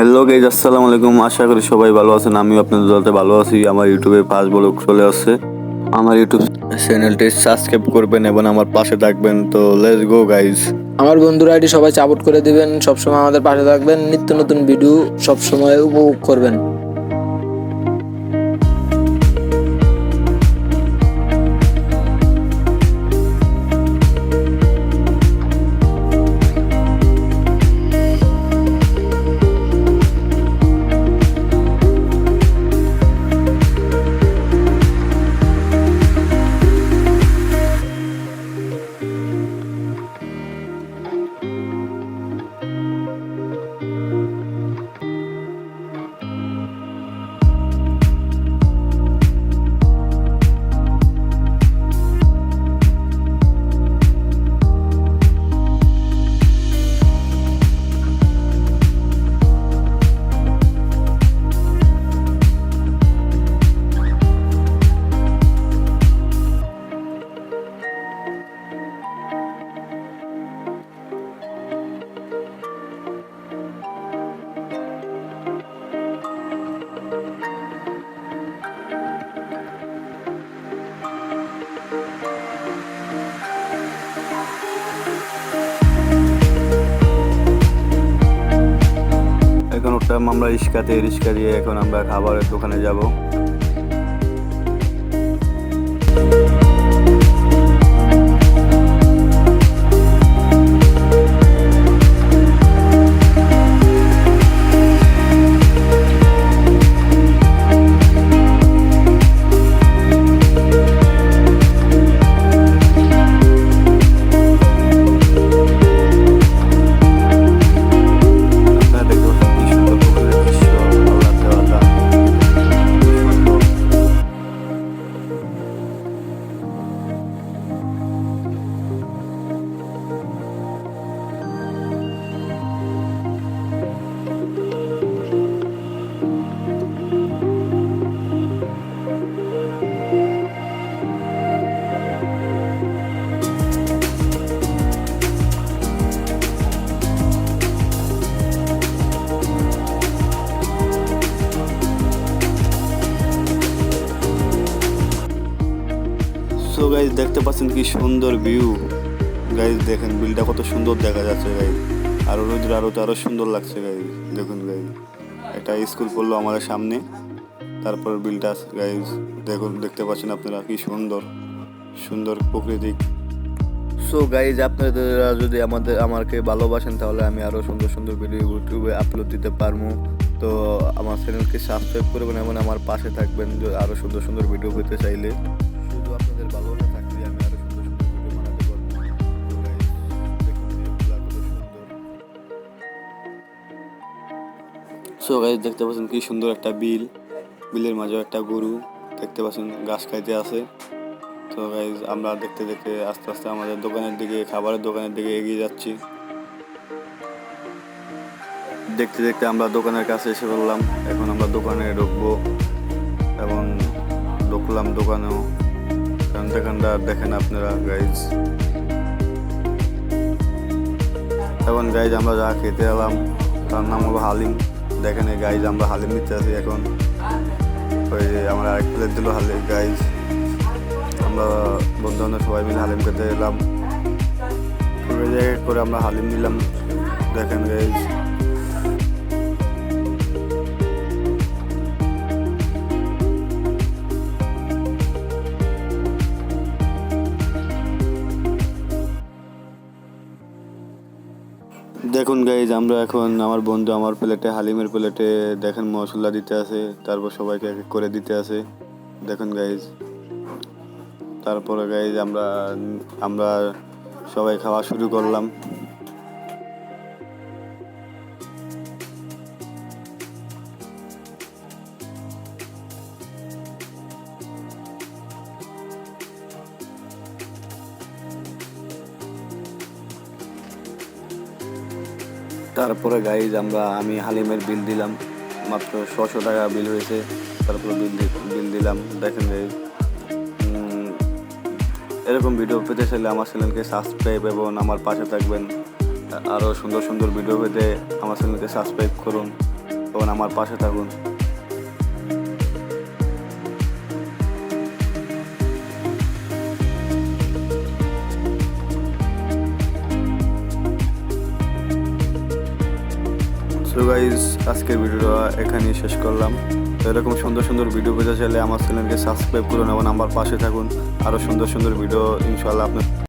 Hello guys, আসসালামু আলাইকুম। আশা করি সবাই ভালো আছেন। আমি আপনাদের দলতে ভালো আছি। আমার ইউটিউবে 5 ব্লগ চলে আসছে। আমার ইউটিউব চ্যানেলটি সাবস্ক্রাইব করবেন এবং আমার পাশে থাকবেন। তো লেটস গো গাইজ। আমার বন্ধুরা আইডি সবাই সাপোর্ট করে দিবেন, সবসময় আমাদের পাশে থাকবেন, নিত্য নতুন ভিডিও সবসময় উপভোগ করবেন। এখন উঠলাম আমরা রিক্সা দিয়ে। এখন আমরা খাবারের দোকানে যাব। সো গাইজ, দেখতে পাচ্ছেন কি সুন্দর ভিউ। গাইজ দেখেন বিলটা কত সুন্দর দেখা যাচ্ছে গাইজ। আর রোদের আরো সুন্দর লাগছে গাইজ। দেখুন গাইজ, একটা স্কুল পড়লো আমাদের সামনে। তারপর বিলটা গাইজ দেখুন, দেখতে পাচ্ছেন আপনারা কি সুন্দর সুন্দর প্রকৃতিক। সো গাইজ, আপনারা যদি আমাকে ভালোবাসেন তাহলে আমি আরো সুন্দর সুন্দর ভিডিও ইউটিউবে আপলোড দিতে পারবো। তো আমার চ্যানেলকে সাবস্ক্রাইব করবেন এবং আমার পাশে থাকবেন আরো সুন্দর সুন্দর ভিডিও পেতে চাইলে। শুধু আপনাদের ভালোবাসা থাকলে আমি আরো সুন্দর সুন্দর ভিডিও বানাতে পারবো। তো guys, দেখুন ভিডিওগুলো কত সুন্দর। সো গাইজ, দেখতে পাচ্ছেন কি সুন্দর একটা বিলের মাঝেও একটা গরু দেখতে পাচ্ছেন ঘাস খাইতে আছে। তো গাইজ, আমরা দেখতে দেখতে আস্তে আস্তে আমাদের খাবারের দোকানের দিকে এগিয়ে যাচ্ছি। দেখতে দেখতে আমরা দোকানের কাছে এসে পড়লাম। এখন আমরা দোকানে ঢুকবো এবং ঢুকলাম দোকানেও। দোকানটা দেখেন আপনারা গাইজ। এখন গাইজ আমরা যা খেতে এলাম তার নাম হলো হালিম। দেখেন এই গাইজ, আমরা হালিম নিতে আছি এখন। ওই আমরা আরেক প্লেট দিল হালিম গাইজ। আমরা বন্ধু বান্ধব সবাই মিলে হালিম খেতে এলাম। ওই জায়গায় করে আমরা হালিম নিলাম। দেখেন গাইজ, দেখুন গাইজ, আমরা এখন আমার বন্ধু আমার হালিমের প্লেটে দেখেন মশলা দিতে আছে। তারপর সবাইকে এক এক করে দিতে আছে। দেখুন গাইজ, তারপরে গাইজ আমরা সবাই খাওয়া শুরু করলাম। তারপরে গাইজ আমি হালিমের বিল দিলাম। মাত্র 600 টাকা বিল হয়েছে। তারপরে বিল দিলাম। দেখেন গাইজ, এরকম ভিডিও পেতে চাইলে আমার চ্যানেলকে সাবস্ক্রাইব এবং আমার পাশে থাকবেন। আরও সুন্দর সুন্দর ভিডিও পেতে আমার চ্যানেলকে সাবস্ক্রাইব করুন। এবং আমার পাশে থাকুন। সো গাইজ, আজকের ভিডিওটা এখানেই শেষ করলাম। তো এরকম সুন্দর সুন্দর ভিডিও পেতে চাইলে আমার চ্যানেলকে সাবস্ক্রাইব করুন এবং আমার পাশে থাকুন। আরও সুন্দর সুন্দর ভিডিও ইনশাআল্লাহ আপনার